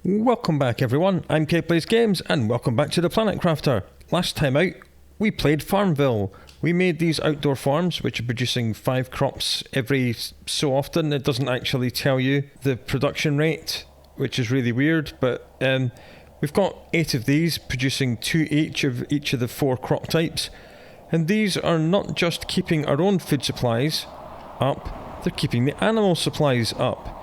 Welcome back everyone, I'm K Plays Games and welcome back to the Planet Crafter. Last time out, we played Farmville. We made these outdoor farms which are producing 5 crops every so often. It doesn't actually tell you the production rate, which is really weird, but we've got 8 of these producing 2 each of the 4 crop types. And these are not just keeping our own food supplies up, they're keeping the animal supplies up.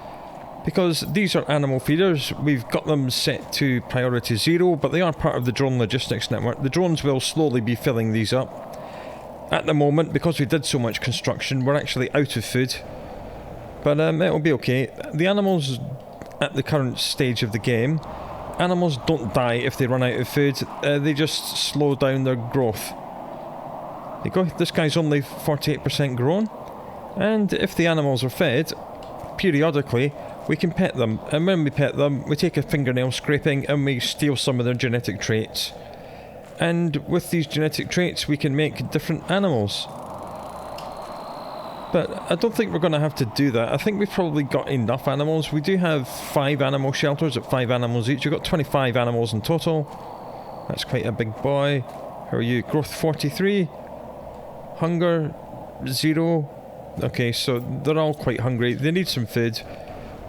Because these are animal feeders, we've got them set to priority 0, but they are part of the drone logistics network. The drones will slowly be filling these up. At the moment, because we did so much construction, we're actually out of food. But it'll be okay. The animals, at the current stage of the game, animals don't die if they run out of food. They just slow down their growth. There you go, this guy's only 48% grown. And if the animals are fed, periodically, we can pet them, and when we pet them, we take a fingernail scraping and we steal some of their genetic traits. And with these genetic traits, we can make different animals. But I don't think we're going to have to do that. I think we've probably got enough animals. We do have 5 animal shelters at 5 animals each. We've got 25 animals in total. That's quite a big boy. How are you? Growth 43. Hunger 0. Okay, so they're all quite hungry. They need some food.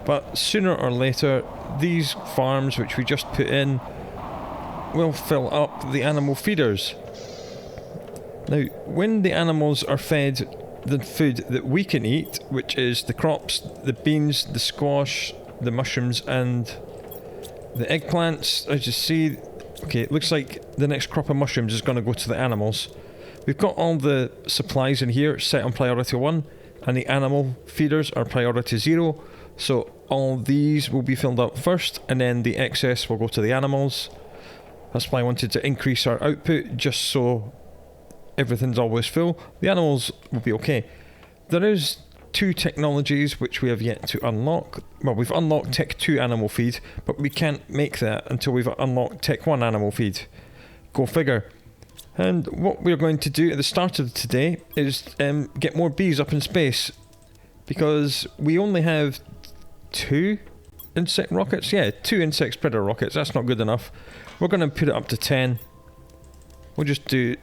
But sooner or later, these farms which we just put in will fill up the animal feeders. Now, when the animals are fed the food that we can eat, which is the crops, the beans, the squash, the mushrooms and the eggplants, as you see, okay, it looks like the next crop of mushrooms is going to go to the animals. We've got all the supplies in here set on priority 1, and the animal feeders are priority 0. So all these will be filled up first, and then the excess will go to the animals. That's why I wanted to increase our output, just so everything's always full. The animals will be okay. There is 2 technologies which we have yet to unlock. Well, we've unlocked Tech 2 animal feed, but we can't make that until we've unlocked Tech 1 animal feed. Go figure. And what we're going to do at the start of today is get more bees up in space, because we only have 2 insect rockets. Yeah, 2 insect spreader rockets. That's not good enough. We're going to put it up to 10. We'll just do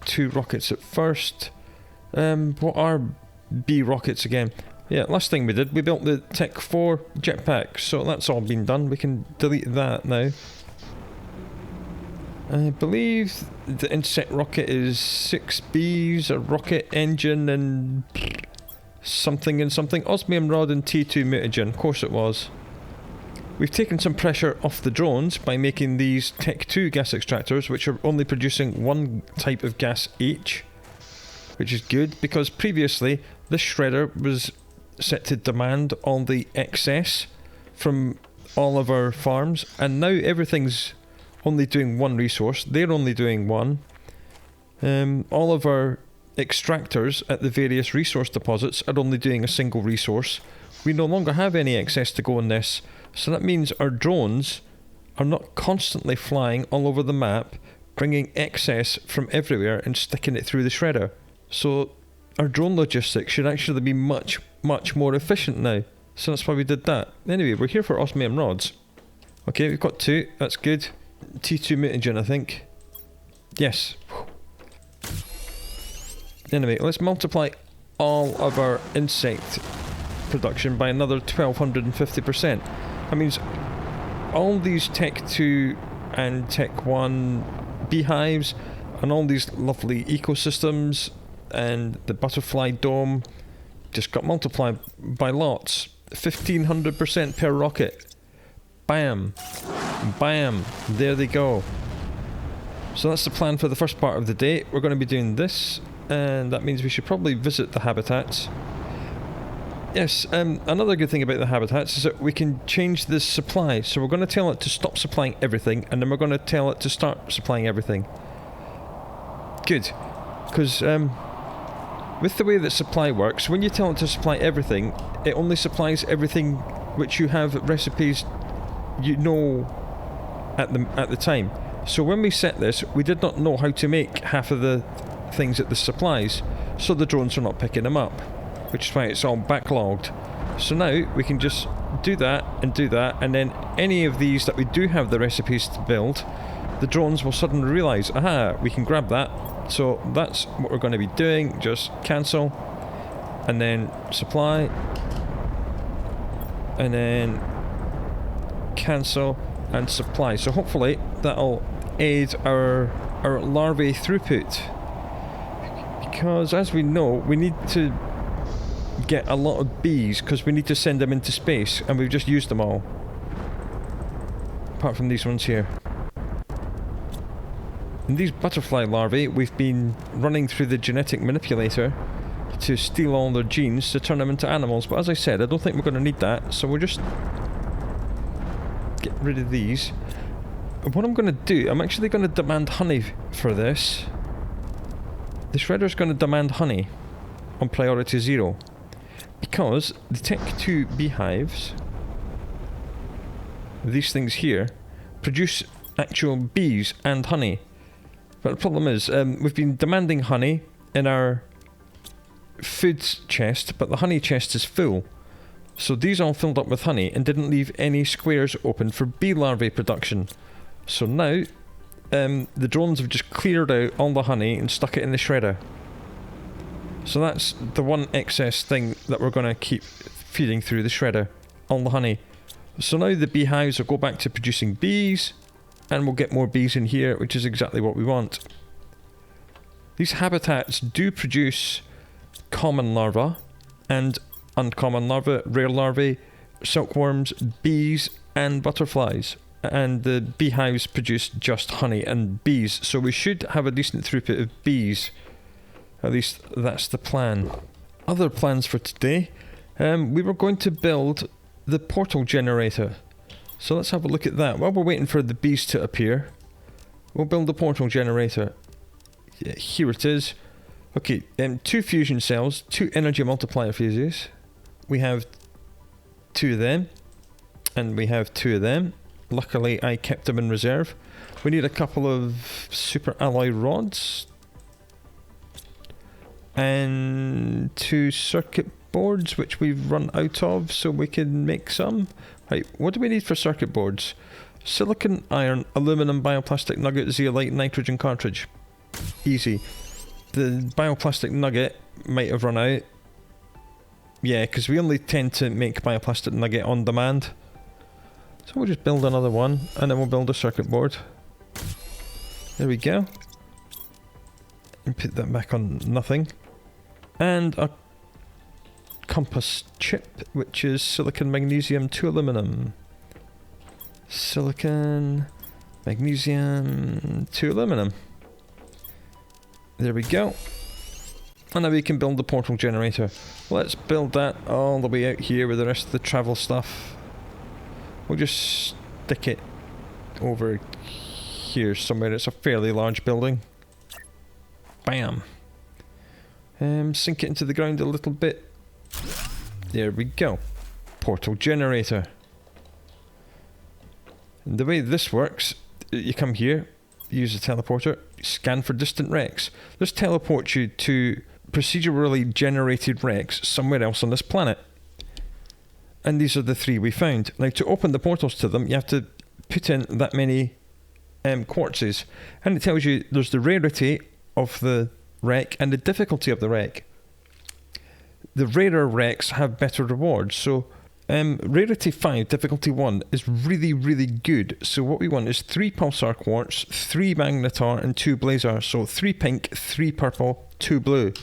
2 rockets at first. What are bee rockets again? Yeah, last thing we did, we built the Tech 4 jetpack, so that's all been done. We can delete that now. I believe the insect rocket is 6 bees, a rocket engine, and something and something. Osmium rod and T2 mutagen. Of course it was. We've taken some pressure off the drones by making these Tech 2 gas extractors, which are only producing 1 type of gas each, which is good, because previously this shredder was set to demand all the excess from all of our farms, and now everything's only doing 1 resource. They're only doing 1. All of our extractors at the various resource deposits are only doing a single resource. We no longer have any excess to go in this, so that means our drones are not constantly flying all over the map, bringing excess from everywhere and sticking it through the shredder. So our drone logistics should actually be much, much more efficient now. So that's why we did that. Anyway, we're here for osmium rods. Okay, we've got 2, that's good. T2 mutagen, I think. Yes. Anyway, let's multiply all of our insect production by another 1250%. That means all these Tech 2 and Tech 1 beehives and all these lovely ecosystems and the butterfly dome just got multiplied by lots. 1500% per rocket. Bam. Bam. There they go. So that's the plan for the first part of the day. We're going to be doing this, and that means we should probably visit the habitats. Yes, another good thing about the habitats is that we can change the supply. So we're going to tell it to stop supplying everything, and then we're going to tell it to start supplying everything. Good. Because with the way that supply works, when you tell it to supply everything, it only supplies everything which you have recipes you know at the time. So when we set this, we did not know how to make half of the things at the supplies, so the drones are not picking them up, which is why it's all backlogged. So now we can just do that, and then any of these that we do have the recipes to build, the drones will suddenly realise, aha, we can grab that. So that's what we're going to be doing. Just cancel, and then supply, and then cancel and supply. So hopefully that'll aid our larvae throughput, because as we know, we need to get a lot of bees because we need to send them into space, and we've just used them all apart from these ones here. And these butterfly larvae, we've been running through the genetic manipulator to steal all their genes to turn them into animals, but as I said, I don't think we're going to need that, so we'll just get rid of these. What I'm going to do, I'm actually going to demand honey for this. The shredder's going to demand honey on priority 0, because the Tech 2 beehives, these things here, produce actual bees and honey. But the problem is, we've been demanding honey in our food chest, but the honey chest is full. So these all filled up with honey and didn't leave any squares open for bee larvae production. So now, the drones have just cleared out all the honey and stuck it in the shredder. So that's the one excess thing that we're going to keep feeding through the shredder, all the honey. So now the beehives will go back to producing bees, and we'll get more bees in here, which is exactly what we want. These habitats do produce common larvae and uncommon larvae, rare larvae, silkworms, bees and butterflies. And the beehives produce just honey and bees, so we should have a decent throughput of bees. At least that's the plan. Other plans for today. We were going to build the portal generator. So let's have a look at that. While we're waiting for the bees to appear, we'll build the portal generator. Yeah, here it is. Okay, 2 fusion cells, 2 energy multiplier fuses. We have 2 of them, and we have 2 of them. Luckily, I kept them in reserve. We need a couple of super alloy rods, and 2 circuit boards, which we've run out of, so we can make some. Right, what do we need for circuit boards? Silicon, iron, aluminum, bioplastic nugget, zeolite, nitrogen cartridge. Easy. The bioplastic nugget might have run out. Yeah, because we only tend to make bioplastic nugget on demand. So we'll just build another one, and then we'll build a circuit board. There we go. And put that back on nothing. And a compass chip, which is silicon, magnesium, 2 aluminum. Silicon, magnesium, 2 aluminum. There we go. And now we can build the portal generator. Let's build that all the way out here with the rest of the travel stuff. We'll just stick it over here somewhere. It's a fairly large building. Bam. Sink it into the ground a little bit. There we go. Portal generator. And the way this works, you come here, use the teleporter, scan for distant wrecks. This teleports you to procedurally generated wrecks somewhere else on this planet. And these are the 3 we found. Now, to open the portals to them, you have to put in that many quartzes. And it tells you there's the rarity of the wreck and the difficulty of the wreck. The rarer wrecks have better rewards. So, rarity 5, difficulty 1 is really, really good. So what we want is 3 pulsar quartz, 3 magnetar, and 2 blazar. So 3 pink, 3 purple, 2 blue.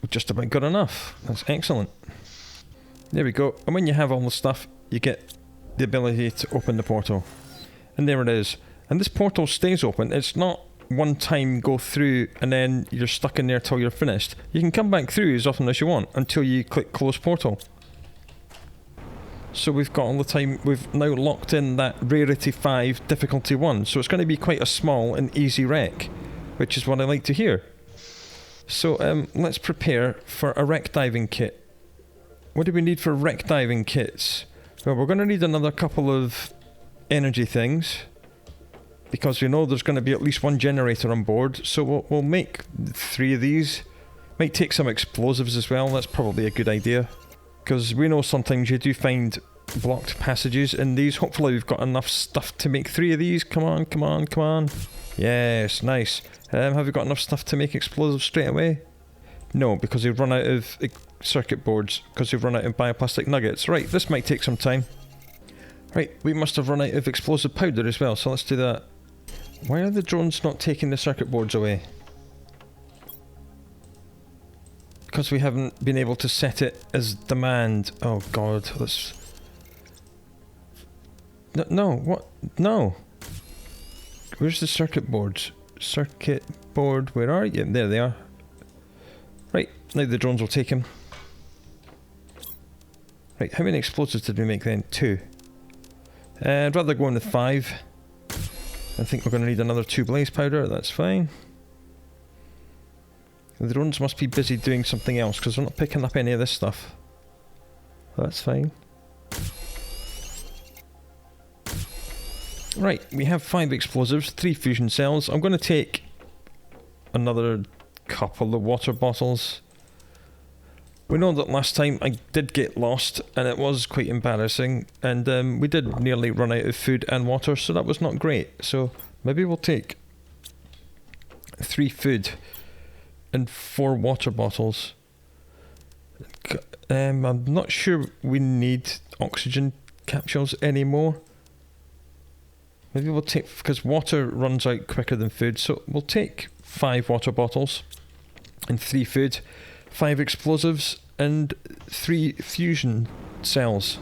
Just about good enough. That's excellent. There we go. And when you have all the stuff, you get the ability to open the portal. And there it is. And this portal stays open. It's not one time go through and then you're stuck in there till you're finished. You can come back through as often as you want until you click close portal. So we've got all the time. We've now locked in that rarity 5, difficulty 1. So it's going to be quite a small and easy wreck, which is what I like to hear. So let's prepare for a wreck diving kit. What do we need for wreck diving kits? Well, we're going to need another couple of energy things, because we know there's going to be at least 1 generator on board. So we'll make 3 of these. Might take some explosives as well. That's probably a good idea. Because we know sometimes you do find blocked passages in these. Hopefully we've got enough stuff to make 3 of these. Come on, come on, come on. Yes, nice. Have we got enough stuff to make explosives straight away? No, because we've run out of circuit boards, because we've run out of bioplastic nuggets. Right, this might take some time. Right, we must have run out of explosive powder as well, so let's do that. Why are the drones not taking the circuit boards away? Because we haven't been able to set it as demand. Oh god, let's... No, what? No! Where's the circuit boards? Circuit board, where are you? There they are. Right, now the drones will take him. Right, how many explosives did we make then? 2. I'd rather go in with 5. I think we're going to need another 2 blaze powder, that's fine. The drones must be busy doing something else because they're not picking up any of this stuff. That's fine. Right, we have 5 explosives, 3 fusion cells. I'm going to take another couple of water bottles. We know that last time I did get lost and it was quite embarrassing, and we did nearly run out of food and water, so that was not great. So maybe we'll take 3 food and 4 water bottles. I'm not sure we need oxygen capsules anymore. Maybe we'll take, because water runs out quicker than food, so we'll take 5 water bottles and 3 food, 5 explosives and 3 fusion cells.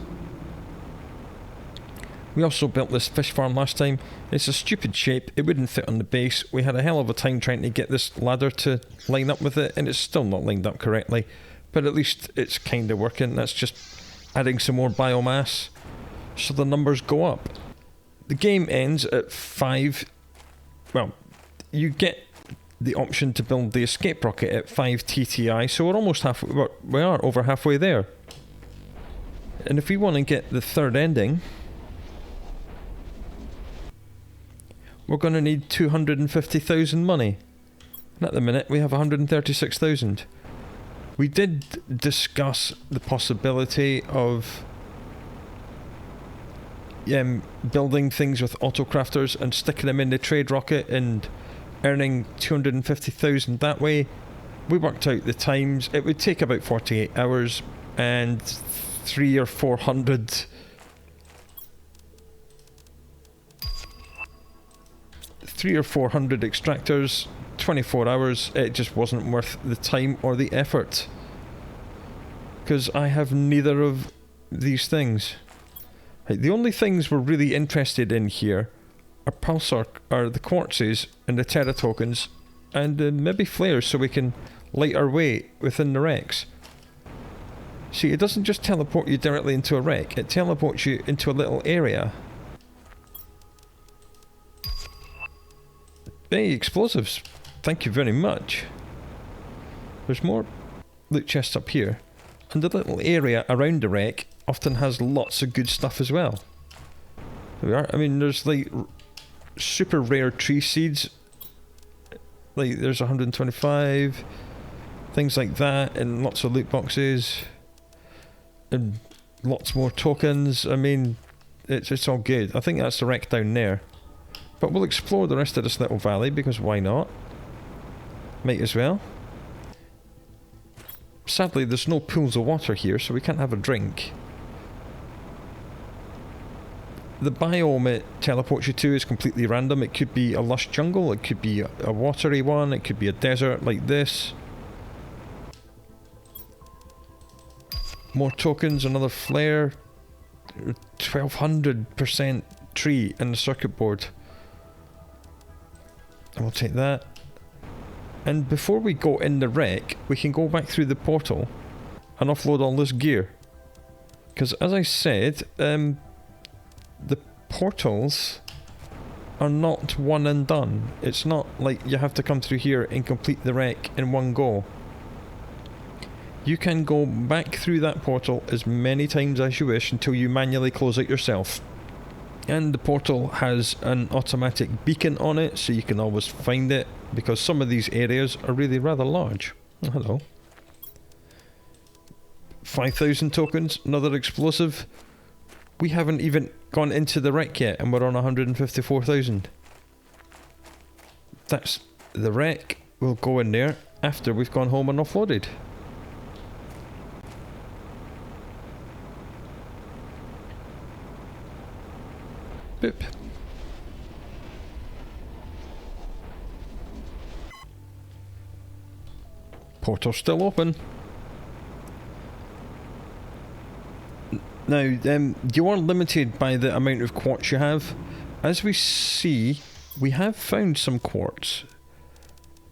We also built this fish farm last time. It's a stupid shape, it wouldn't fit on the base. We had a hell of a time trying to get this ladder to line up with it, and it's still not lined up correctly. But at least it's kind of working. That's just adding some more biomass so the numbers go up. The game ends at 5. Well, you get the option to build the escape rocket at 5 TTI, so we're almost halfway. We are over halfway there. And if we want to get the 3rd ending, we're going to need 250,000 money. And at the minute, we have 136,000. We did discuss the possibility of building things with autocrafters and sticking them in the trade rocket and earning 250,000 that way. We worked out the times. It would take about 48 hours and 300 or 400 extractors, 24 hours. It just wasn't worth the time or the effort, because I have neither of these things. Right, the only things we're really interested in here are pulsar, are the quartzes and the terra tokens, and maybe flares, so we can light our way within the wrecks. See, it doesn't just teleport you directly into a wreck, it teleports you into a little area. Hey, explosives. Thank you very much. There's more loot chests up here, and the little area around the wreck often has lots of good stuff as well. There we are. I mean, there's like super rare tree seeds. Like there's 125, things like that, and lots of loot boxes, and lots more tokens. I mean, it's all good. I think that's the wreck down there. But we'll explore the rest of this little valley, because why not? Might as well. Sadly, there's no pools of water here, so we can't have a drink. The biome it teleports you to is completely random. It could be a lush jungle, it could be a watery one, it could be a desert like this. More tokens, another flare. 1200% tree in the circuit board. And we'll take that. And before we go in the wreck, we can go back through the portal and offload all this gear. Because as I said, the portals are not one and done. It's not like you have to come through here and complete the wreck in one go. You can go back through that portal as many times as you wish until you manually close it yourself. And the portal has an automatic beacon on it, so you can always find it, because some of these areas are really rather large. Oh, hello. 5,000 tokens, another explosive. We haven't even gone into the wreck yet, and we're on 154,000. That's the wreck. We'll go in there after we've gone home and offloaded. Boop. Portal's still open. Now, you are limited by the amount of quartz you have. As we see, we have found some quartz.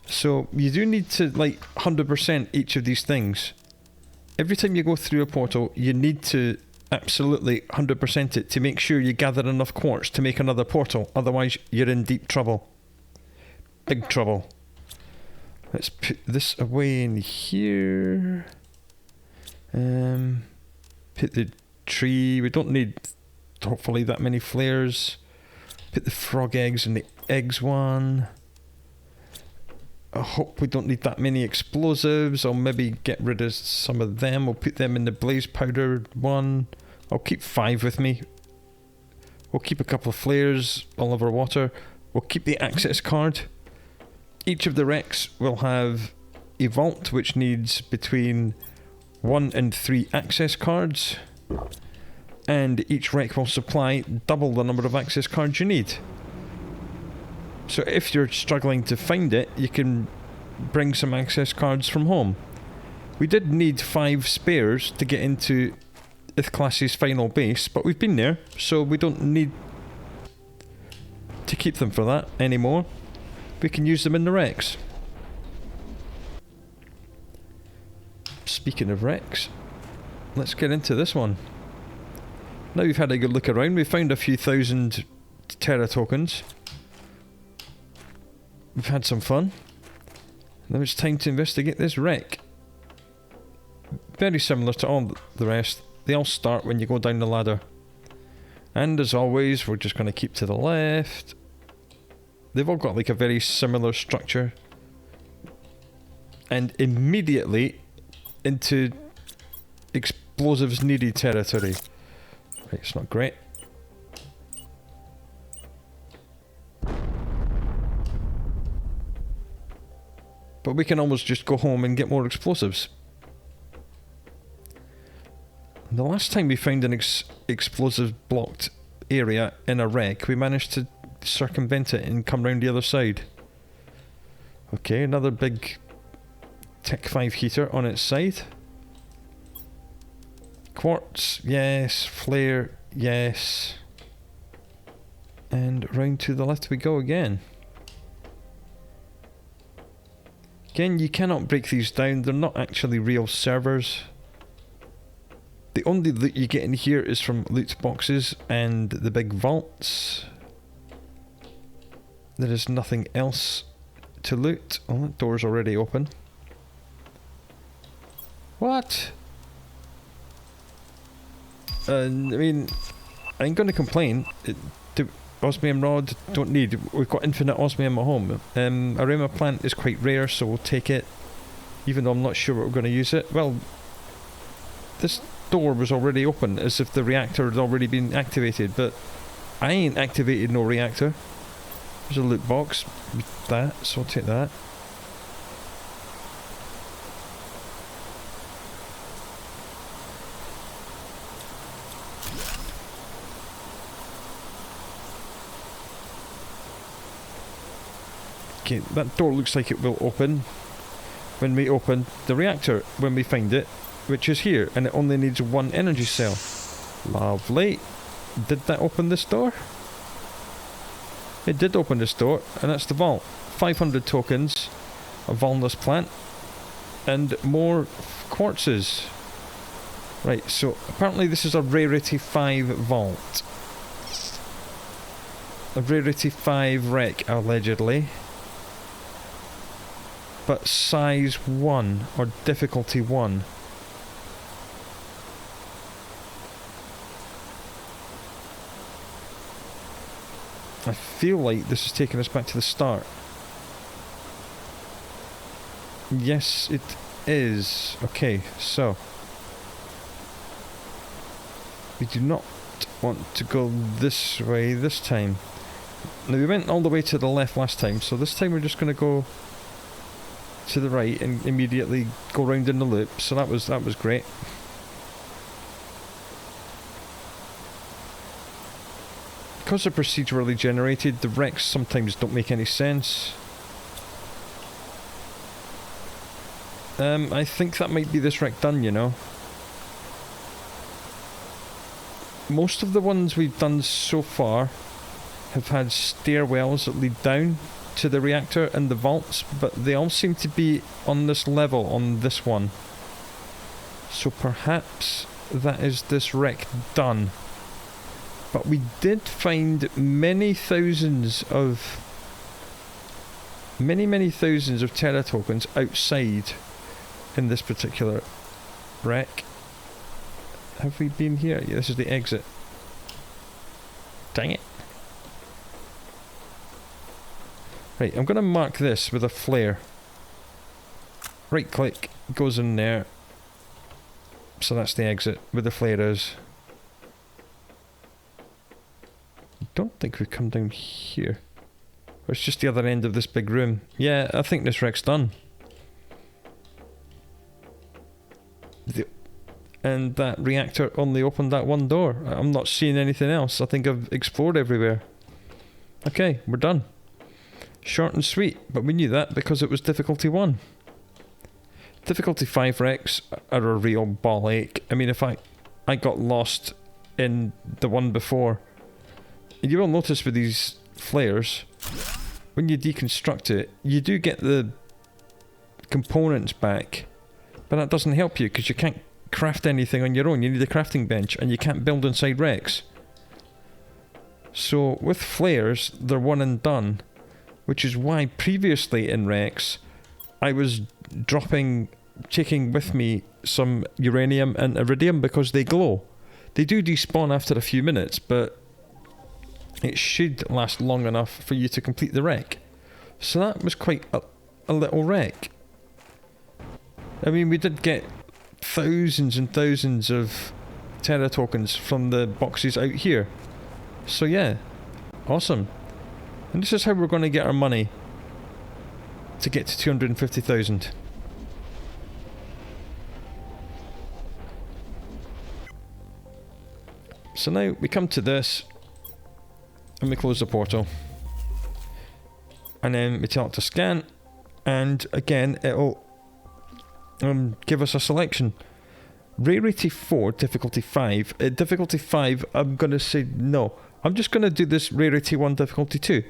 So, you do need to, like, 100% each of these things. Every time you go through a portal, you need to absolutely 100% it to make sure you gather enough quartz to make another portal. Otherwise, you're in deep trouble. Big trouble. Let's put this away in here. Put the tree. We don't need, hopefully, that many flares. Put the frog eggs in the eggs one. I hope we don't need that many explosives. I'll maybe get rid of some of them. We'll put them in the blaze powder one. I'll keep 5 with me. We'll keep a couple of flares all over water. We'll keep the access card. Each of the wrecks will have a vault which needs between 1 and 3 access cards. And each wreck will supply double the number of access cards you need. So if you're struggling to find it, you can bring some access cards from home. We did need 5 spares to get into Ithclass's final base, but we've been there, so we don't need to keep them for that anymore. We can use them in the wrecks. Speaking of wrecks, let's get into this one. Now we've had a good look around, we've found a few thousand Terra tokens. We've had some fun. Now it's time to investigate this wreck. Very similar to all the rest. They all start when you go down the ladder. And as always, we're just going to keep to the left. They've all got like a very similar structure. And immediately into explosives needed territory. Right, it's not great. But we can almost just go home and get more explosives. The last time we found an explosive blocked area in a wreck, we managed to circumvent it and come round the other side. Okay, another big Tech 5 heater on its side. Quartz, yes. Flare, yes. And round to the left we go again. Again, you cannot break these down. They're not actually real servers. The only loot you get in here is from loot boxes and the big vaults. There is nothing else to loot. Oh, that door's already open. What? I mean, I ain't gonna complain. Osmium rod, don't need. We've got infinite osmium at home. Arema plant is quite rare, so we'll take it. Even though I'm not sure what we're going to use it. Well, this door was already open, as if the reactor had already been activated, but I ain't activated no reactor. There's a loot box with that, so I'll take that. Okay, that door looks like it will open when we open the reactor, when we find it, which is here, and it only needs 1 energy cell. Lovely. Did that open this door? It did open this door, and that's the vault. 500 tokens, a valnus plant, and more quartzes. Right, so apparently this is a rarity 5 vault. A rarity 5 wreck, allegedly. But size 1, or difficulty 1. I feel like this is taking us back to the start. Yes, it is. Okay, so We do not want to go this way this time. Now we went all the way to the left last time, so this time we're just going to go to the right and immediately go round in the loop. So that was great. Because they're procedurally generated, the wrecks sometimes don't make any sense. I think that might be this wreck done, you know. Most of the ones we've done so far have had stairwells that lead down to the reactor and the vaults, but they all seem to be on this level on this one. So perhaps that is this wreck done. But we did find many thousands of Terra tokens outside in this particular wreck. Have we been here? Yeah, this is the exit. Dang it. Right, I'm going to mark this with a flare. Right click, goes in there. So that's the exit where the flare is. I don't think we come down here. Or it's just the other end of this big room. Yeah, I think this wreck's done. And that reactor only opened that one door. I'm not seeing anything else. I think I've explored everywhere. Okay, we're done. Short and sweet, but we knew that because it was difficulty 1. Difficulty 5 wrecks are a real ball ache. I mean, if I got lost in the one before, and you will notice with these flares, when you deconstruct it, you do get the components back, but that doesn't help you because you can't craft anything on your own. You need a crafting bench and you can't build inside wrecks. So with flares, they're one and done, which is why previously in wrecks I was taking with me some uranium and iridium because they glow. They do despawn after a few minutes, but it should last long enough for you to complete the wreck. So that was quite a little wreck. I mean, we did get thousands and thousands of Terra tokens from the boxes out here. So yeah, awesome. And this is how we're going to get our money to get to 250,000. So now we come to this and we close the portal. And then we tell it to scan, and again it'll give us a selection. Rarity 4, difficulty 5. At difficulty 5, I'm going to say no. I'm just going to do this rarity 1, difficulty 2.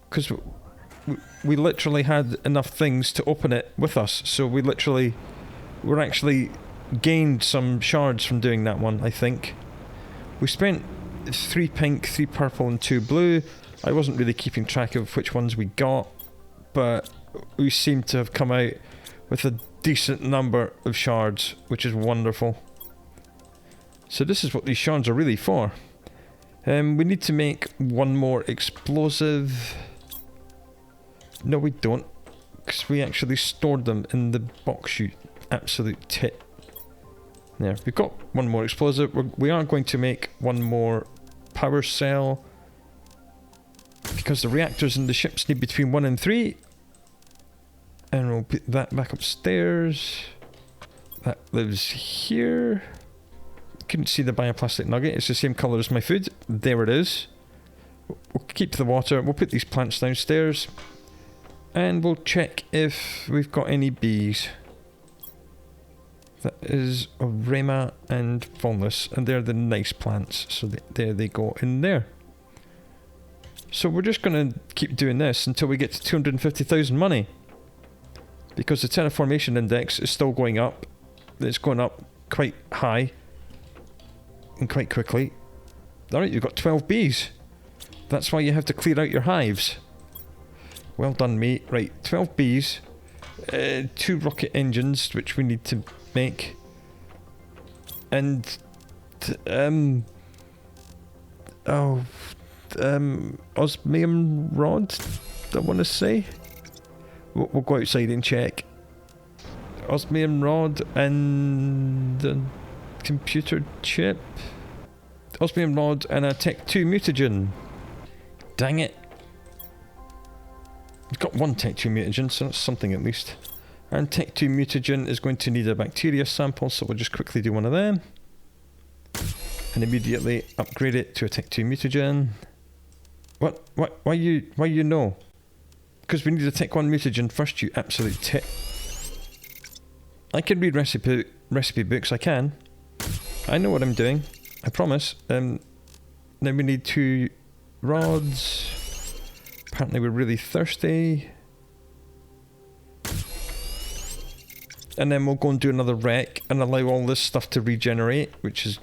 Because we literally had enough things to open it with us. So we're actually gained some shards from doing that one, I think. We spent 3 pink, 3 purple and 2 blue. I wasn't really keeping track of which ones we got, but we seem to have come out with a decent number of shards, which is wonderful. So this is what these shards are really for. We need to make one more explosive. No, we don't, because we actually stored them in the box chute. Absolute tit. There, we've got one more explosive. We are going to make one more power cell, because the reactors in the ships need between 1 and 3. And we'll put that back upstairs. That lives here. Couldn't see the bioplastic nugget. It's the same colour as my food. There it is. We'll keep the water. We'll put these plants downstairs. And we'll check if we've got any bees. That is Orema and Volnus. And they're the nice plants. So there they go in there. So we're just going to keep doing this until we get to 250,000 money. Because the terraformation index is still going up. It's going up quite high. And quite quickly. Alright, you've got 12 bees. That's why you have to clear out your hives. Well done, mate. Right, 12 bees. 2 rocket engines, which we need to make. And... osmium rod, I want to say. We'll go outside and check. Osmium rod and computer chip. Osmium rod and a Tech 2 mutagen. Dang it. We've got one Tech 2 mutagen, so that's something at least. And Tech 2 mutagen is going to need a bacteria sample, so we'll just quickly do one of them. And immediately upgrade it to a Tech 2 mutagen. What? Why you know? Because we need a Tech 1 mutagen first, you absolute tit. I can read recipe books, I can. I know what I'm doing, I promise. Then we need 2 rods. Apparently we're really thirsty. And then we'll go and do another wreck and allow all this stuff to regenerate, which is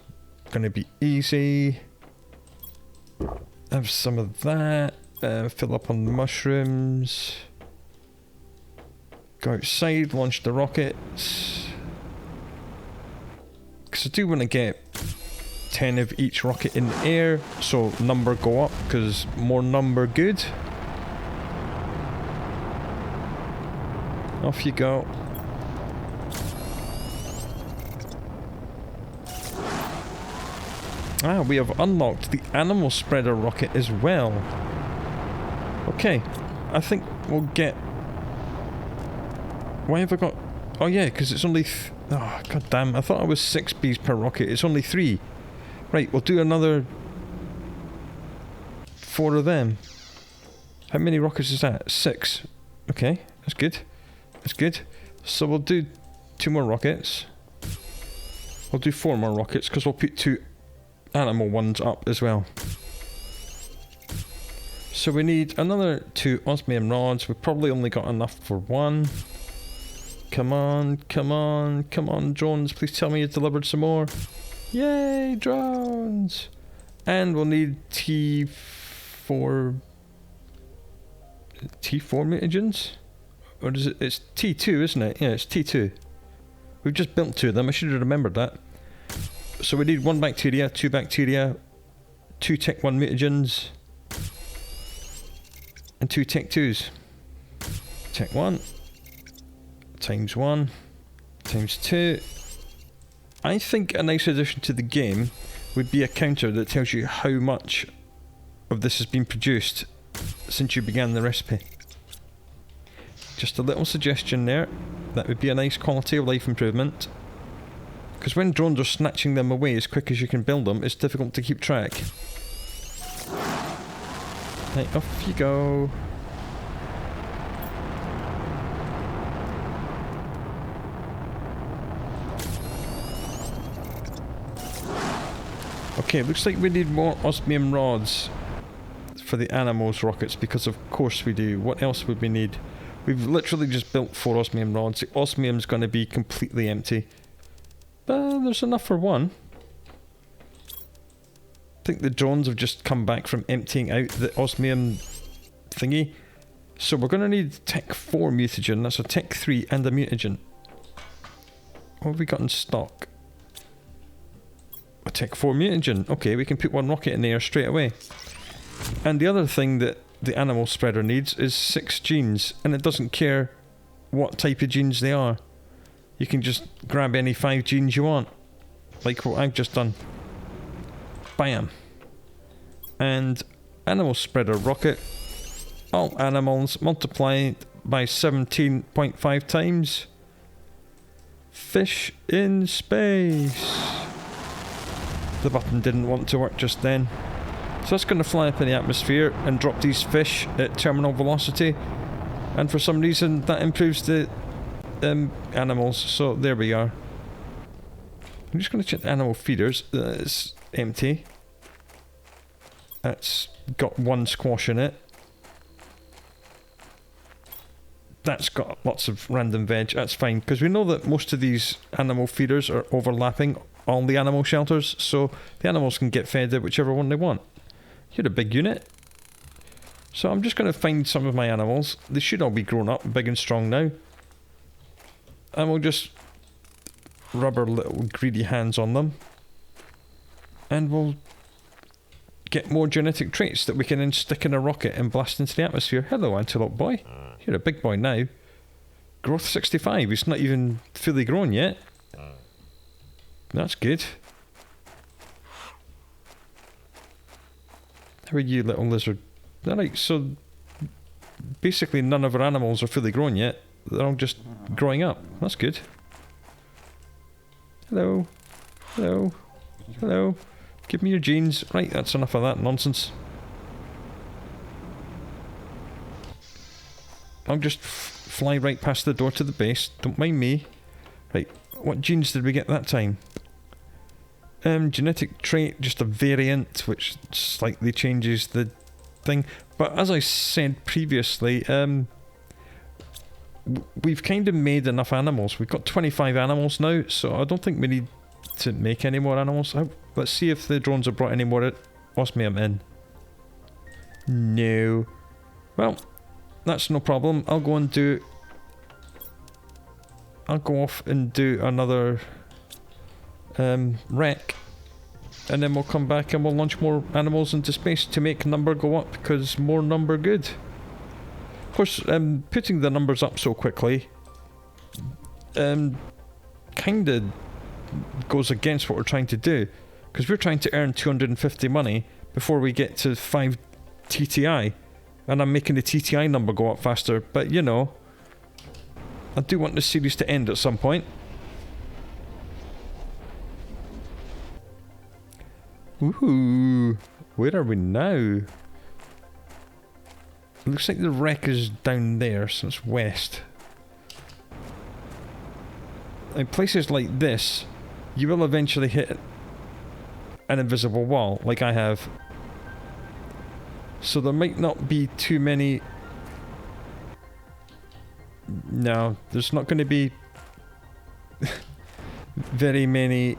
going to be easy. Have some of that. Fill up on the mushrooms. Go outside, launch the rockets. Because I do want to get 10 of each rocket in the air, so number go up, because more number good. Off you go. Ah, we have unlocked the animal spreader rocket as well. Okay, I think we'll get... Why have I got... Oh yeah, because it's only... Oh, god damn, I thought I was 6 bees per rocket. It's only 3. Right, we'll do another 4 of them. How many rockets is that? 6. Okay, that's good. That's good. So we'll do 2 more rockets. We'll do 4 more rockets, because we'll put 2 animal ones up as well. So we need another 2 osmium rods. We've probably only got enough for 1. Come on, come on, come on, drones. Please tell me you delivered some more. Yay, drones! And we'll need T4 mutagens? Or is it? It's T2, isn't it? Yeah, it's T2. We've just built 2 of them. I should have remembered that. So we need 1 bacteria, 2 bacteria, 2 Tech 1 mutagens, and 2 Tech 2s. Tech 1 times 1 times 2. I think a nice addition to the game would be a counter that tells you how much of this has been produced since you began the recipe. Just a little suggestion there. That would be a nice quality of life improvement. Because when drones are snatching them away as quick as you can build them, it's difficult to keep track. Right, off you go. Okay, looks like we need more osmium rods for the animals rockets, because of course we do. What else would we need? We've literally just built 4 osmium rods. The osmium's going to be completely empty. But there's enough for 1. I think the drones have just come back from emptying out the osmium thingy. So we're going to need Tech 4 mutagen. That's a Tech 3 and a mutagen. What have we got in stock? A Tech 4 mutagen. Okay, we can put 1 rocket in the air straight away. And the other thing that the animal spreader needs is 6 genes. And it doesn't care what type of genes they are. You can just grab any 5 genes you want. Like what I've just done. Bam. And animal spreader rocket. All animals multiplied by 17.5 times. Fish in space. The button didn't want to work just then. So that's going to fly up in the atmosphere and drop these fish at terminal velocity. And for some reason that improves the animals. So there we are. I'm just going to check the animal feeders. It's empty. That's got 1 squash in it. That's got lots of random veg. That's fine, because we know that most of these animal feeders are overlapping all the animal shelters, so the animals can get fed at whichever one they want. You're a big unit. So I'm just going to find some of my animals. They should all be grown up, big and strong now. And we'll just rub our little greedy hands on them. And we'll get more genetic traits that we can then stick in a rocket and blast into the atmosphere. Hello, antelope boy. You're a big boy now. Growth 65. He's not even fully grown yet. That's good. How are you, little lizard? Alright, so basically none of our animals are fully grown yet. They're all just growing up. That's good. Hello. Hello. Hello. Give me your genes. Right, that's enough of that nonsense. I'll just fly right past the door to the base. Don't mind me. Right, what genes did we get that time? Genetic trait, just a variant, which slightly changes the thing. But as I said previously, we've kind of made enough animals. We've got 25 animals now, so I don't think we need to make any more animals. Let's see if the drones have brought any more osmium in. No. Well, that's no problem. I'll go off and do another wreck, and then we'll come back and we'll launch more animals into space to make number go up, because more number good. Of course, putting the numbers up so quickly kind of goes against what we're trying to do, because we're trying to earn 250 money before we get to 5 TTI, and I'm making the TTI number go up faster. But you know, I do want this series to end at some point. Ooh, where are we now? It looks like the wreck is down there, so it's west. In places like this, you will eventually hit an invisible wall, like I have. So there might not be too many... No, there's not going to be very many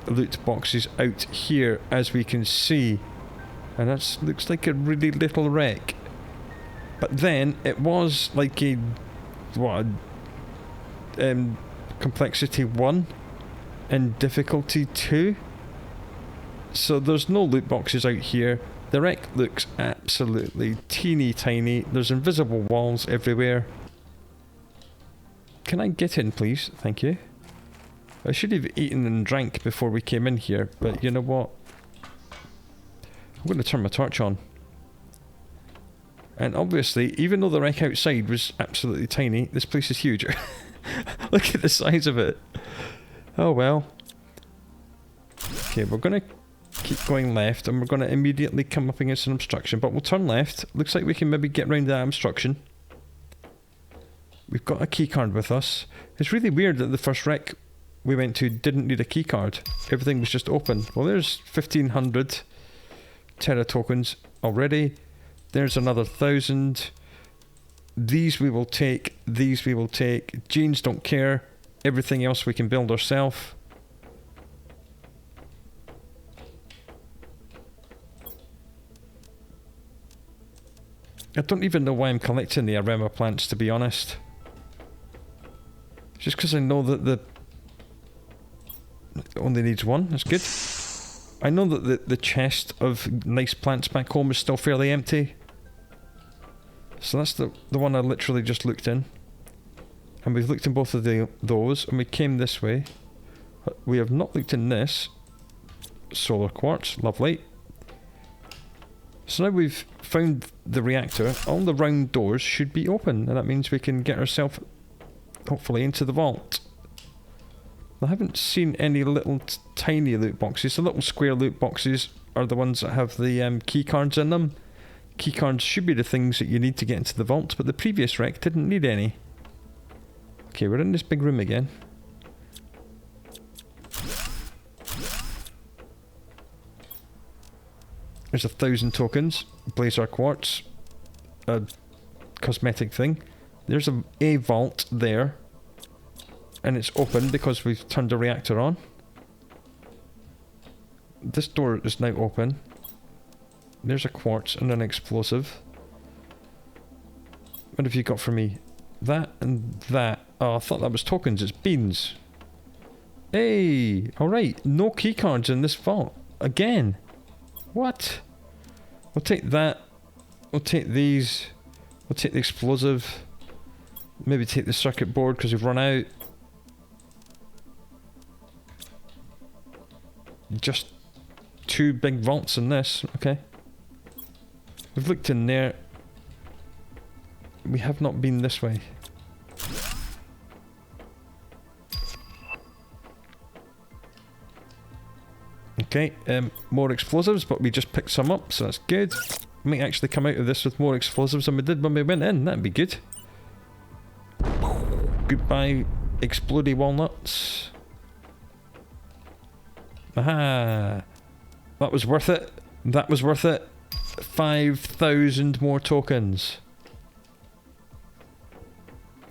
loot boxes out here, as we can see. And that looks like a really little wreck. But then, it was like a... what? Complexity 1 and difficulty 2. So there's no loot boxes out here. The wreck looks absolutely teeny tiny. There's invisible walls everywhere. Can I get in, please? Thank you. I should have eaten and drank before we came in here, but you know what? I'm going to turn my torch on. And obviously, even though the wreck outside was absolutely tiny, this place is huge. Look at the size of it. Oh well. Okay, we're going to keep going left, and we're going to immediately come up against an obstruction, but we'll turn left. Looks like we can maybe get around that obstruction. We've got a keycard with us. It's really weird that the first wreck we went to didn't need a keycard. Everything was just open. Well, there's 1,500 Terra tokens already. There's another 1,000. These we will take. These we will take. Genes don't care. Everything else we can build ourselves. I don't even know why I'm collecting the Arema plants, to be honest. Just because I know that the... only needs one, that's good. I know that the chest of nice plants back home is still fairly empty. So that's the one I literally just looked in. And we've looked in both of those, and we came this way. We have not looked in this. Solar quartz, lovely. So now we've found the reactor. All the round doors should be open, and that means we can get ourselves, hopefully, into the vault. I haven't seen any little tiny loot boxes. The little square loot boxes are the ones that have the key cards in them. Key cards should be the things that you need to get into the vault, but the previous wreck didn't need any. Okay, we're in this big room again. There's 1,000 tokens. Blazar quartz. A cosmetic thing. There's a vault there. And it's open because we've turned the reactor on. This door is now open. There's a quartz and an explosive. What have you got for me? That and that. Oh, I thought that was tokens. It's beans. Hey! Alright, no keycards in this vault. Again. What? We'll take that. We'll take these. We'll take the explosive. Maybe take the circuit board because we've run out. just 2 big vaults in this. Okay. We've looked in there. We have not been this way. Okay, more explosives, but we just picked some up, so that's good. We might actually come out of this with more explosives than we did when we went in. That'd be good. Goodbye, explodey walnuts. Aha! That was worth it. That was worth it. 5,000 more tokens.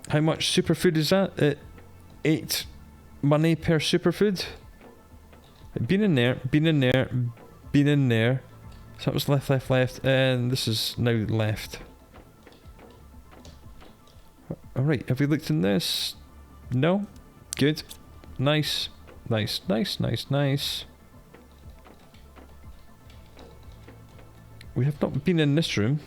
How much superfood is that? 8 money per superfood. Been in there, been in there, been in there. So that was left, left, left, and this is now left. Alright, have we looked in this? No? Good. Nice. Nice, nice, nice, nice. We have not been in this room.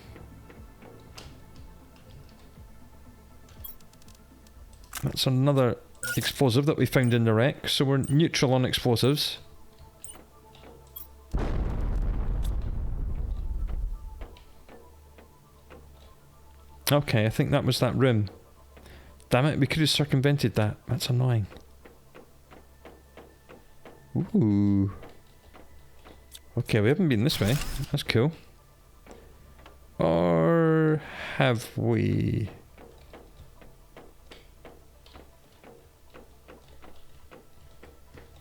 That's another explosive that we found in the wreck, so we're neutral on explosives. Okay, I think that was that room. Damn it, we could have circumvented that. That's annoying. Ooh. Okay, we haven't been this way. That's cool. Or have we?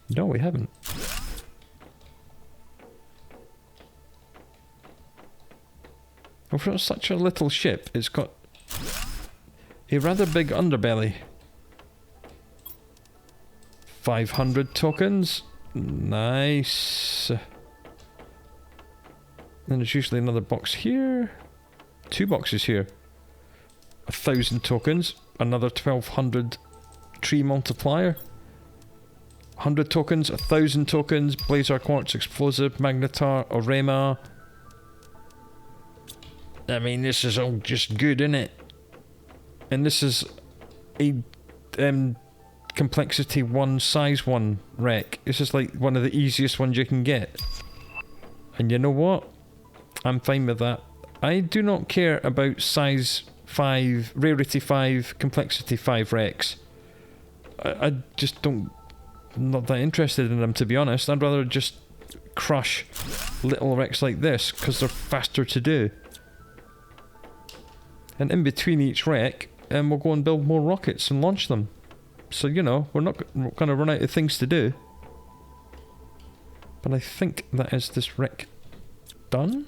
No, we haven't. Well, for such a little ship, it's got a rather big underbelly. 500 tokens. Nice. Then there's usually another box here. 2 boxes here. 1,000 tokens. Another 1,200 tree multiplier. 100 tokens, 1,000 tokens, Blazer Quartz Explosive, Magnetar, Orema. I mean, this is all just good, isn't it? And this is a complexity 1, size 1 wreck. This is like one of the easiest ones you can get. And you know what? I'm fine with that. I do not care about size 5, rarity 5, complexity 5 wrecks. I just don't... I'm not that interested in them, to be honest. I'd rather just crush little wrecks like this because they're faster to do. And in between each wreck, we'll go and build more rockets and launch them. So, you know, we're not going to run out of things to do. But I think that is this wreck done.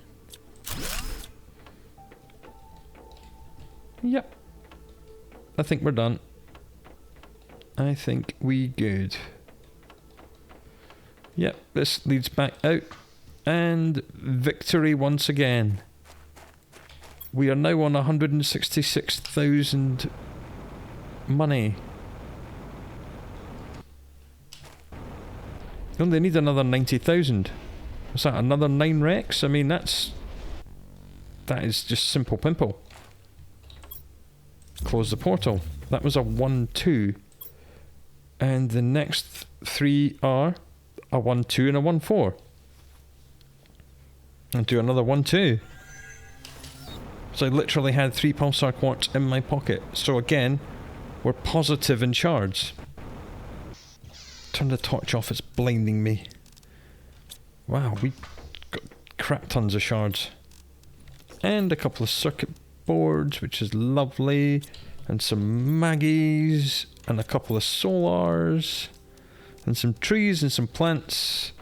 Yep. I think we're done. I think we good. Yep, this leads back out. And victory once again. We are now on 166,000 money. You only need another 90,000. What's that, another 9 wrecks? I mean, that is just simple pimple. Close the portal. That was a 1-2. And the next 3 are a 1-2 and a 1-4. And do another 1-2. So I literally had 3 pulsar quartz in my pocket. So again, we're positive in shards. Turn the torch off, it's blinding me. Wow, we got crap tons of shards. And a couple of circuit boards, which is lovely. And some maggies. And a couple of solars. And some trees and some plants.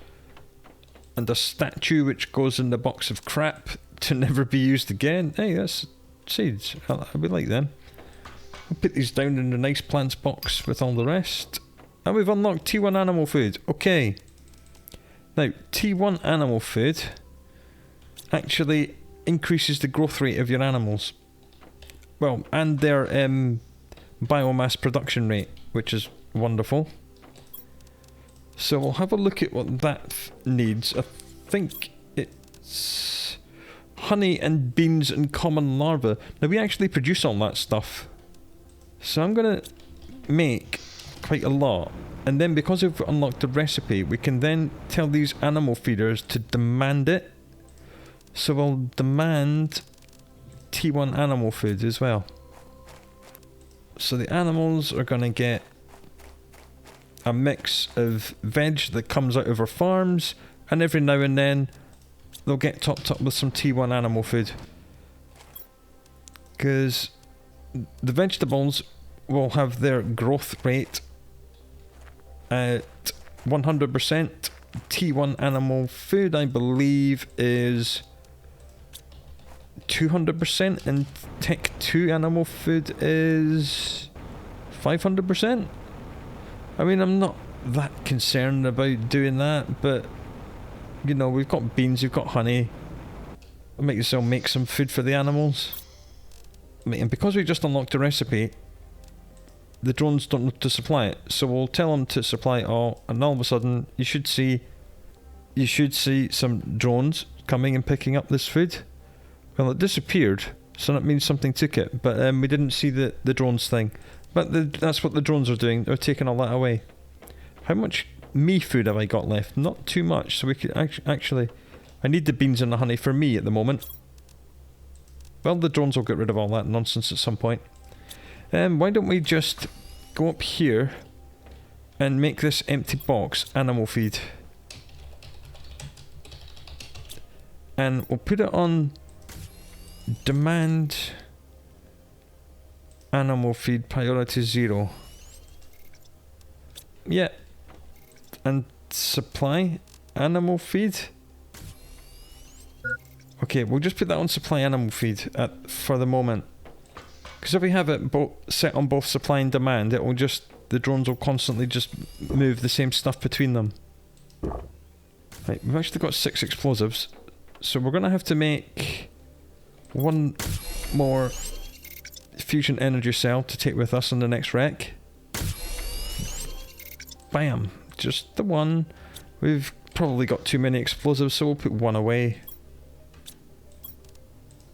And a statue which goes in the box of crap to never be used again. Hey, that's seeds. We like them. I'll put these down in the nice plants box with all the rest. And we've unlocked T1 animal food. Okay. Now, T1 animal food actually increases the growth rate of your animals. Well, and their biomass production rate, which is wonderful. So we'll have a look at what that needs. I think it's honey and beans and common larvae. Now we actually produce all that stuff. So I'm going to make quite a lot. And then because we've unlocked the recipe, we can then tell these animal feeders to demand it. So we'll demand T1 animal food as well. So the animals are going to get a mix of veg that comes out of our farms, and every now and then they'll get topped up with some T1 animal food. Because the vegetables will have their growth rate at 100%. T1 animal food, I believe, is 200%, and Tech 2 animal food is 500%. I mean, I'm not that concerned about doing that, but you know, we've got beans, we've got honey. We'll make yourself make some food for the animals. And because we just unlocked a recipe, the drones don't know to supply it, so we'll tell them to supply it all, and all of a sudden you should see some drones coming and picking up this food. Well, it disappeared, so that means something took it, but we didn't see the drones thing. But that's what the drones are doing, they're taking all that away. How much me food have I got left? Not too much, so we could actually... I need the beans and the honey for me at the moment. Well, the drones will get rid of all that nonsense at some point. Why don't we just go up here and make this empty box animal feed. And we'll put it on demand animal feed priority 0. Yeah. And supply animal feed. Okay, we'll just put that on supply animal feed for the moment. Because if we have it set on both supply and demand, it will just, the drones will constantly just move the same stuff between them. Right, we've actually got 6 explosives, so we're going to have to make one more fusion energy cell to take with us on the next wreck. Bam! Just the one. We've probably got too many explosives, so we'll put one away.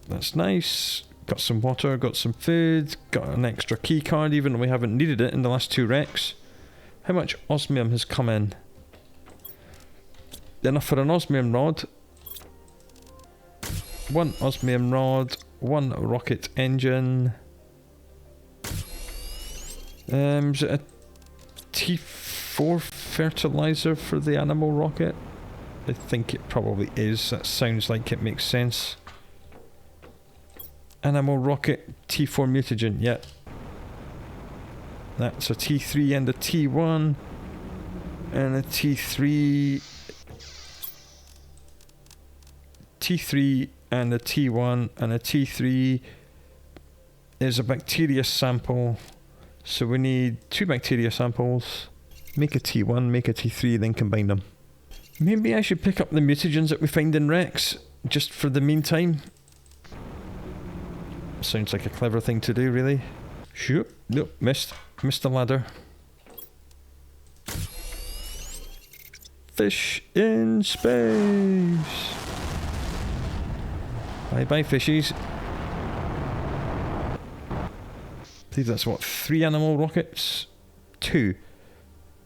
That's nice. Got some water, got some food, got an extra key card even though we haven't needed it in the last 2 wrecks. How much osmium has come in? Enough for an osmium rod. 1 osmium rod, 1 rocket engine. Is it a T4 fertilizer for the animal rocket? I think it probably is. That sounds like it makes sense. Animal rocket T4 mutagen, yep. That's a T3 and a T1. And a T3 and a T1, and a T3 is a bacteria sample. So we need 2 bacteria samples. Make a T1, make a T3, then combine them. Maybe I should pick up the mutagens that we find in wrecks, just for the meantime. Sounds like a clever thing to do, really. Shoot. Nope, missed the ladder. Fish in space. Bye bye fishies. I believe that's what, 3 animal rockets? 2.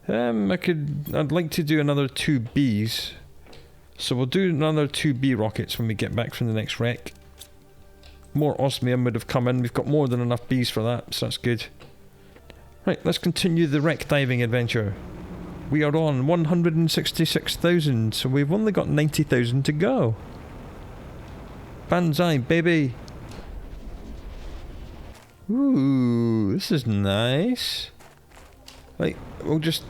I'd like to do another 2 bees. So we'll do another 2 bee rockets when we get back from the next wreck. More osmium would have come in. We've got more than enough bees for that, so that's good. Right, let's continue the wreck diving adventure. We are on 166,000, so we've only got 90,000 to go. Banzai, baby! Ooh, this is nice. Right, we'll just...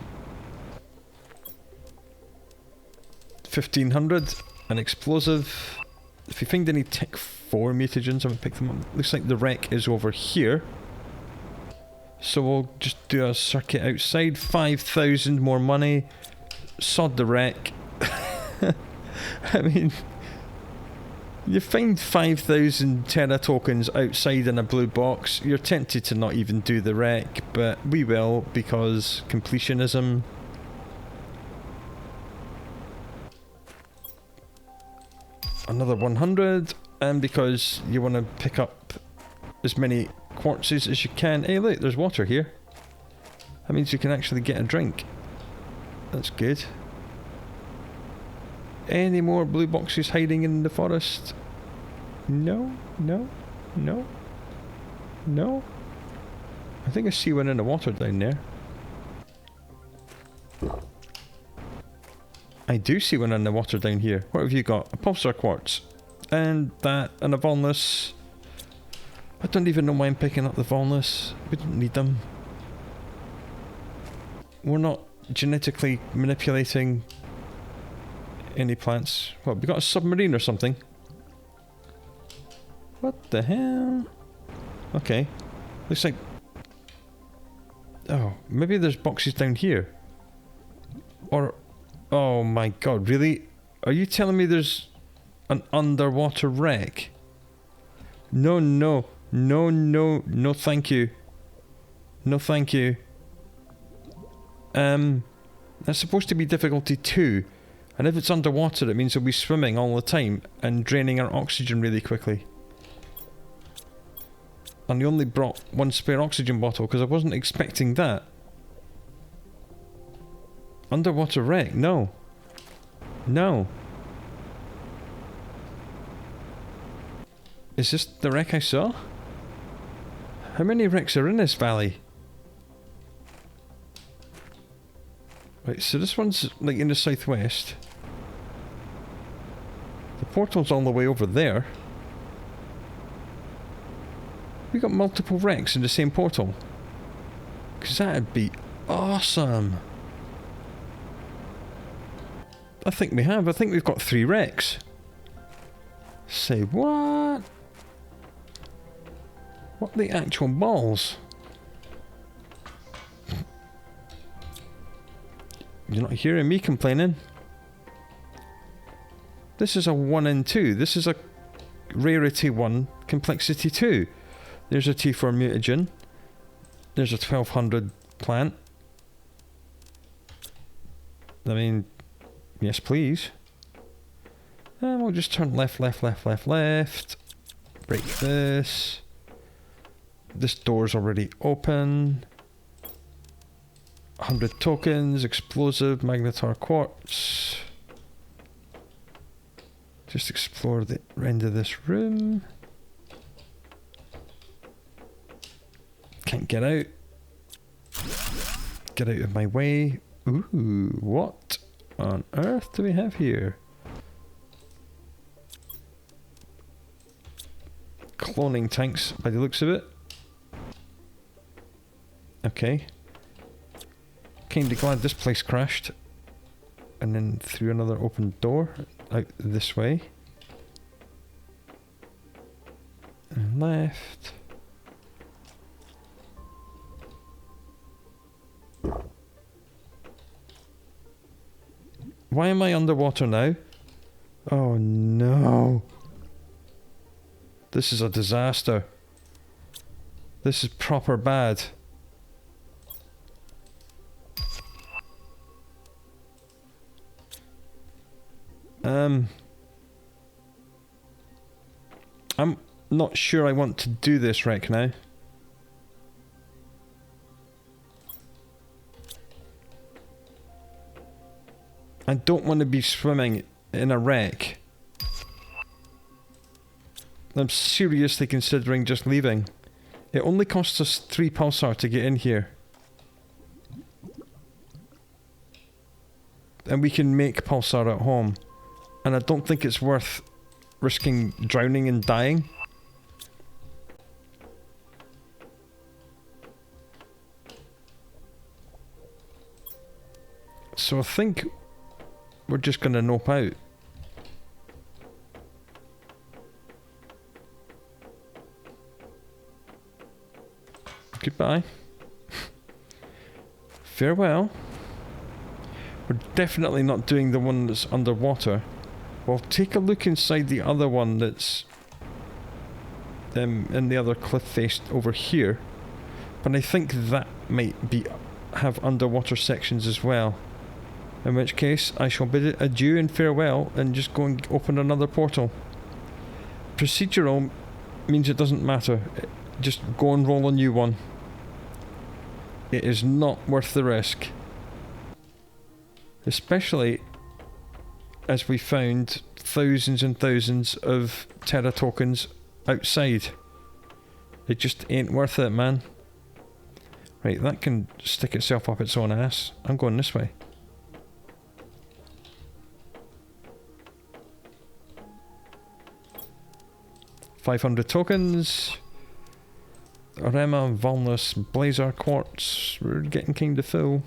1,500, an explosive. If you find any Tech 4 mutagens, I would pick them up. Looks like the wreck is over here. So we'll just do a circuit outside. 5,000 more money. Sod the wreck. I mean, you find 5,000 Terra tokens outside in a blue box. You're tempted to not even do the wreck, but we will because completionism. Another 100, and because you want to pick up as many quartzes as you can. Hey look, there's water here. That means you can actually get a drink. That's good. Any more blue boxes hiding in the forest? No, no, no, no. I think I see one in the water down there. I do see one in the water down here. What have you got? A pulsar quartz. And that, and a walnus. I don't even know why I'm picking up the walnus. We don't need them. We're not genetically manipulating any plants. What, we got a submarine or something? What the hell? Okay. Looks like... Oh, maybe there's boxes down here. Or... Oh my god, really? Are you telling me there's an underwater wreck? No, no. No, no, no thank you. No thank you. That's supposed to be difficulty 2. And if it's underwater, it means we'll be swimming all the time and draining our oxygen really quickly. And you only brought one spare oxygen bottle because I wasn't expecting that. Underwater wreck? No. No. Is this the wreck I saw? How many wrecks are in this valley? Right, so this one's like in the southwest. The portal's all the way over there. We got multiple wrecks in the same portal. Because that'd be awesome. I think we have. I think we've got 3 wrecks. Say what? What the actual balls? You're not hearing me complaining. This is a 1 and 2. This is a rarity 1, complexity 2. There's a T4 mutagen. There's a 1200 plant. I mean, yes please. And we'll just turn left, left, left, left, left. Break this. This door's already open. 100 tokens, explosive, magnetar quartz. Just explore the end of this room. Can't get out. Get out of my way. Ooh, what on earth do we have here? Cloning tanks by the looks of it. Okay. Kinda glad this place crashed. And then through another open door out this way. And left. Why am I underwater now? Oh no. This is a disaster. This is proper bad. I'm not sure I want to do this right now. I don't want to be swimming in a wreck. I'm seriously considering just leaving. It only costs us 3 pulsar to get in here. And we can make pulsar at home. And I don't think it's worth risking drowning and dying. So I think we're just gonna nope out. Goodbye. Farewell. We're definitely not doing the one that's underwater. We'll take a look inside the other one that's in the other cliff face over here. But I think that might have underwater sections as well. In which case, I shall bid it adieu and farewell and just go and open another portal. Procedural means it doesn't matter. Just go and roll a new one. It is not worth the risk. Especially as we found thousands and thousands of Terra tokens outside. It just ain't worth it, man. Right, that can stick itself up its own ass. I'm going this way. $500 tokens. Rema, Volnus, Blazer Quartz. We're getting kind of full.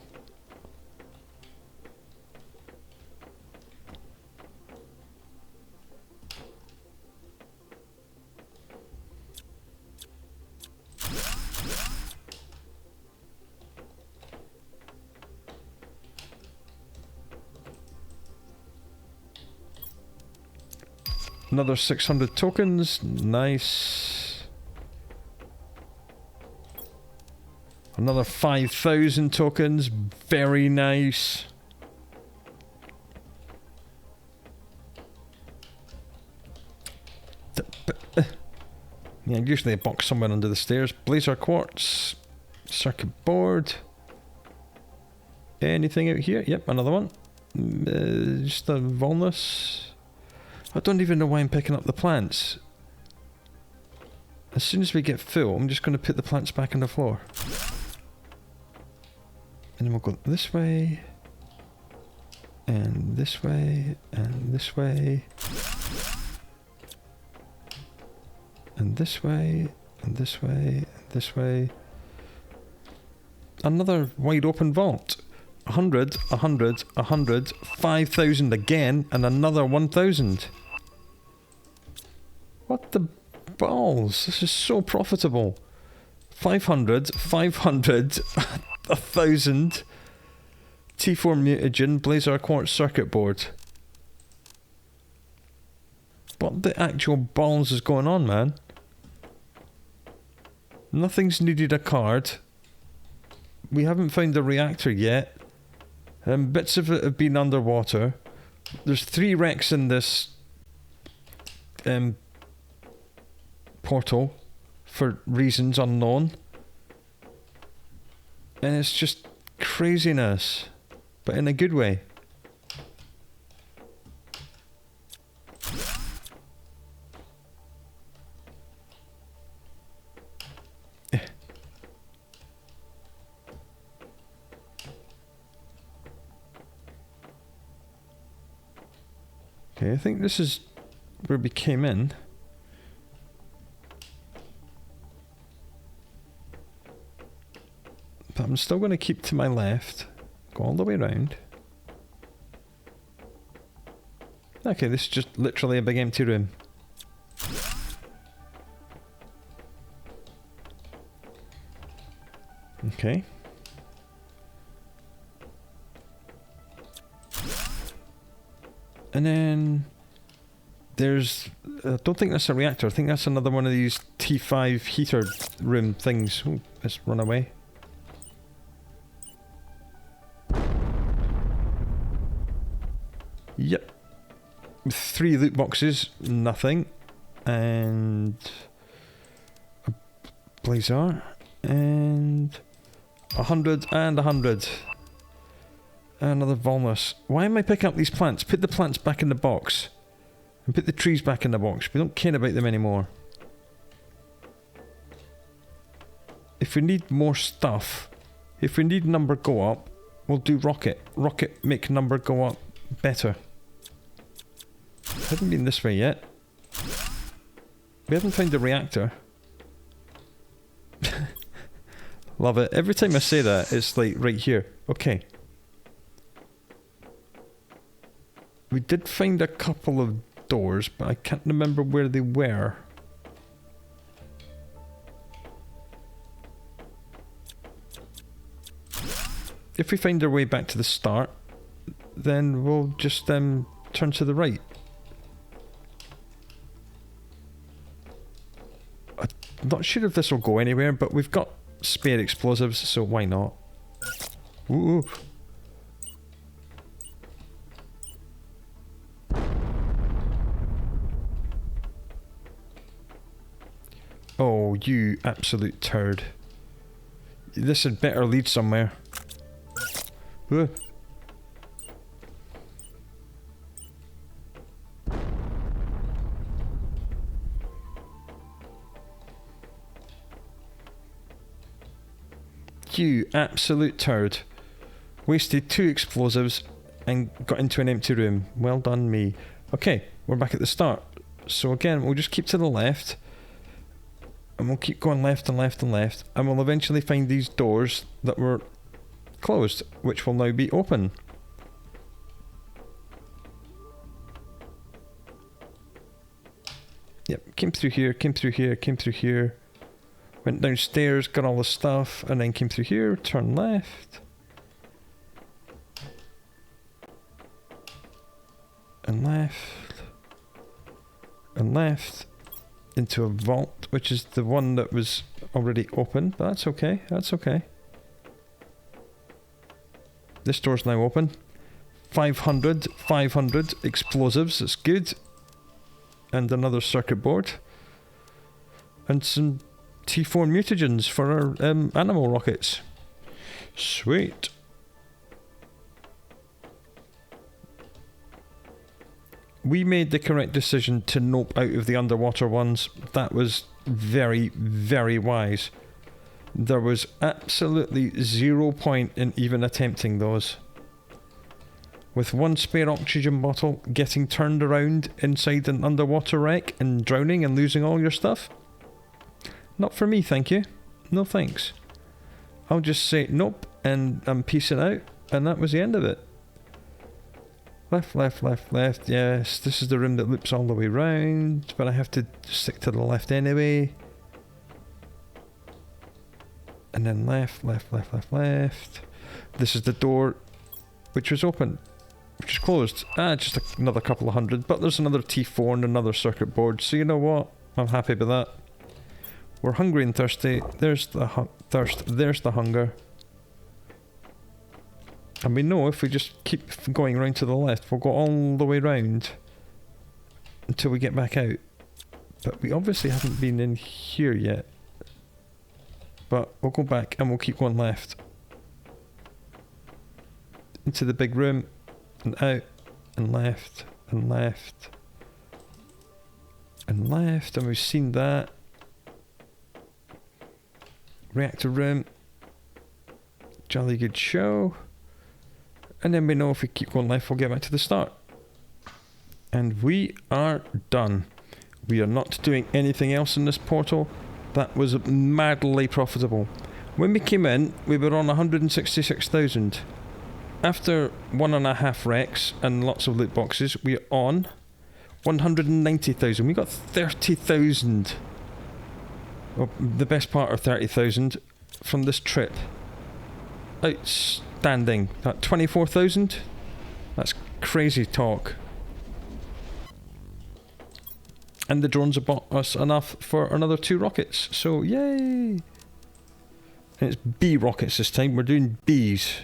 Another 600 tokens. Nice. Another 5,000 tokens. Very nice. Yeah, usually a box somewhere under the stairs. Blazer Quartz. Circuit board. Anything out here? Yep, another one. Just a Volnus. I don't even know why I'm picking up the plants. As soon as we get full, I'm just going to put the plants back on the floor. And then we'll go this way. And this way. And this way. And this way. And this way. And this way. Another wide open vault. 100, 100, 100, 5,000 again, and another 1,000. What the balls? This is so profitable. 500, 500, 1,000. T4 mutagen, Blazer Quartz circuit board. What the actual balls is going on, man? Nothing's needed a card. We haven't found the reactor yet. Bits of it have been underwater. There's 3 wrecks in this portal for reasons unknown. And it's just craziness, but in a good way. Okay, I think this is where we came in. But I'm still going to keep to my left. Go all the way around. Okay, this is just literally a big empty room. Okay. And then there's, I don't think that's a reactor. I think that's another one of these T5 heater room things. Ooh, let's run away. Yep. 3 loot boxes, nothing. And a Blazer. And 100 and 100. Another Volnus. Why am I picking up these plants? Put the plants back in the box. And put the trees back in the box. We don't care about them anymore. If we need more stuff, if we need number go up, we'll do rocket. Rocket make number go up better. Haven't been this way yet. We haven't found the reactor. Love it. Every time I say that, it's like right here. Okay. We did find a couple of doors, but I can't remember where they were. If we find our way back to the start, then we'll just turn to the right. I'm not sure if this will go anywhere, but we've got spare explosives, so why not? Ooh. Oh, you absolute turd. This had better lead somewhere. Ooh. You absolute turd. Wasted 2 explosives and got into an empty room. Well done me. Okay, we're back at the start. So again, we'll just keep to the left. And we'll keep going left and left and left. And we'll eventually find these doors that were closed, which will now be open. Yep, came through here, came through here, came through here. Went downstairs, got all the stuff, and then came through here, turn left. And left. And left. Into a vault, which is the one that was already open, but that's okay, that's okay. This door's now open. 500 explosives, that's good. And another circuit board. And some T4 mutagens for our animal rockets. Sweet. We made the correct decision to nope out of the underwater ones. That was very, very wise. There was absolutely 0 point in even attempting those. With 1 spare oxygen bottle, getting turned around inside an underwater wreck and drowning and losing all your stuff? Not for me, thank you. No thanks. I'll just say nope and I'm peacing out, and that was the end of it. Left, left, left, left, yes. This is the room that loops all the way round, but I have to stick to the left anyway. And then left, left, left, left, left. This is the door which was open, which is closed. Just another couple of hundred, but there's another T4 and another circuit board, so you know what? I'm happy with that. We're hungry and thirsty. There's the thirst, there's the hunger. And we know if we just keep going round to the left, we'll go all the way round until we get back out. But we obviously haven't been in here yet. But we'll go back and we'll keep going left. Into the big room, and out, and left, and left, and left, and we've seen that. Reactor room. Jolly good show. And then we know if we keep going left, we'll get back to the start. And we are done. We are not doing anything else in this portal. That was madly profitable. When we came in, we were on 166,000. After 1.5 wrecks and lots of loot boxes, we're on 190,000. We got 30,000. Well, the best part of 30,000 from this trip. Outstanding. 24,000? That's crazy talk. And the drones have bought us enough for another 2 rockets. So, yay! And it's bee rockets this time. We're doing bees.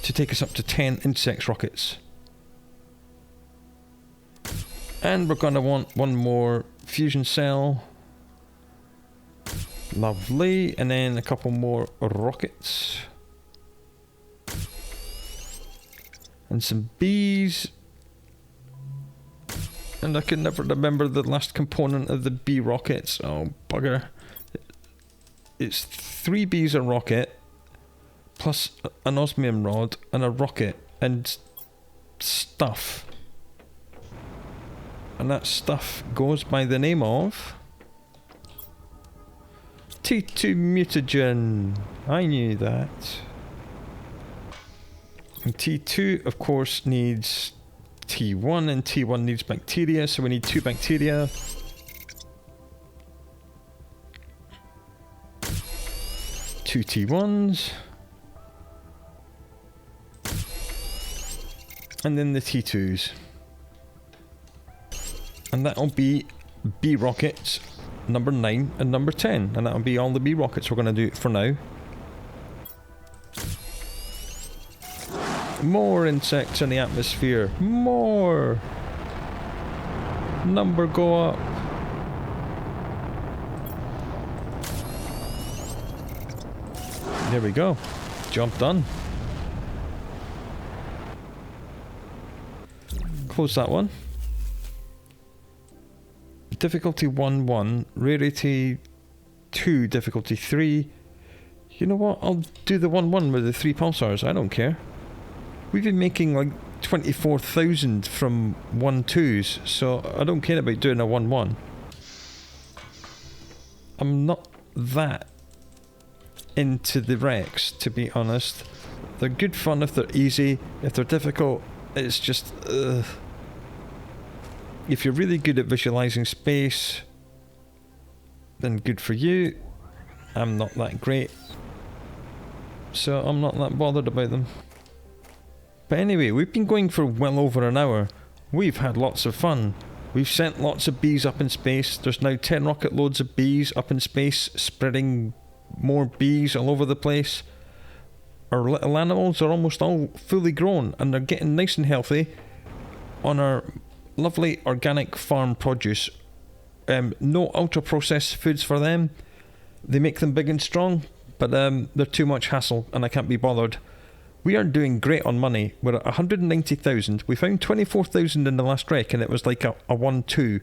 To take us up to 10 insects rockets. And we're going to want 1 more fusion cell. Lovely. And then a couple more rockets. And some bees. And I can never remember the last component of the bee rockets. Oh, bugger. It's 3 bees a rocket, plus an osmium rod and a rocket, and stuff. And that stuff goes by the name of T2 mutagen. I knew that. And T2, of course, needs T1, and T1 needs bacteria, so we need 2 bacteria. Two T1s. And then the T2s. And that'll be B rockets number 9 and number 10. And that'll be all the B rockets we're going to do for now. More insects in the atmosphere. More. Number go up. There we go. Job done. Close that one. Difficulty 1, 1. Rarity 2, difficulty 3. You know what? I'll do the 1-1 with the 3 pulsars. I don't care. We've been making like 24,000 from 1-2s, so I don't care about doing a 1-1. I'm not that into the wrecks, to be honest. They're good fun if they're easy. If they're difficult, it's just... If you're really good at visualizing space, then good for you. I'm not that great, so I'm not that bothered about them. But anyway, we've been going for well over an hour. We've had lots of fun. We've sent lots of bees up in space. There's now 10 rocket loads of bees up in space, spreading more bees all over the place. Our little animals are almost all fully grown, and they're getting nice and healthy on our lovely organic farm produce. No ultra processed foods for them. They make them big and strong, but they're too much hassle and I can't be bothered. We are doing great on money. We're at 190,000. We found 24,000 in the last wreck, and it was like a 1-2.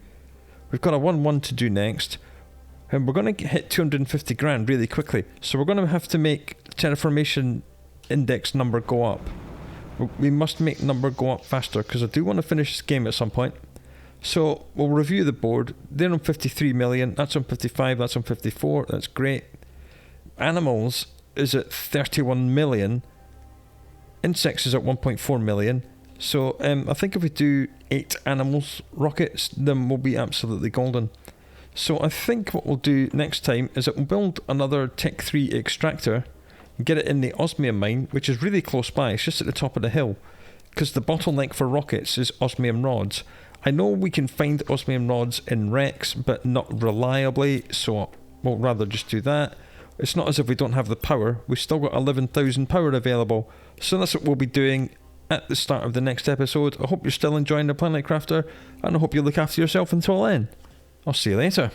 We've got a 1-1 to do next, and we're going to hit 250 grand really quickly. So we're going to have to make terraformation index number go up. We must make number go up faster, because I do want to finish this game at some point. So we'll review the board. They're on 53 million. That's on 55. That's on 54. That's great. Animals is at 31 million. Insects is at 1.4 million. So I think if we do 8 animals rockets, then we'll be absolutely golden. So I think what we'll do next time is that we'll build another Tech 3 extractor, get it in the osmium mine, which is really close by. It's just at the top of the hill, because the bottleneck for rockets is osmium rods. I know we can find osmium rods in wrecks, but not reliably, so we'll rather just do that. It's not as if we don't have the power. We've still got 11,000 power available. So that's what we'll be doing at the start of the next episode. I hope you're still enjoying the Planet Crafter, and I hope you look after yourself until then. I'll see you later.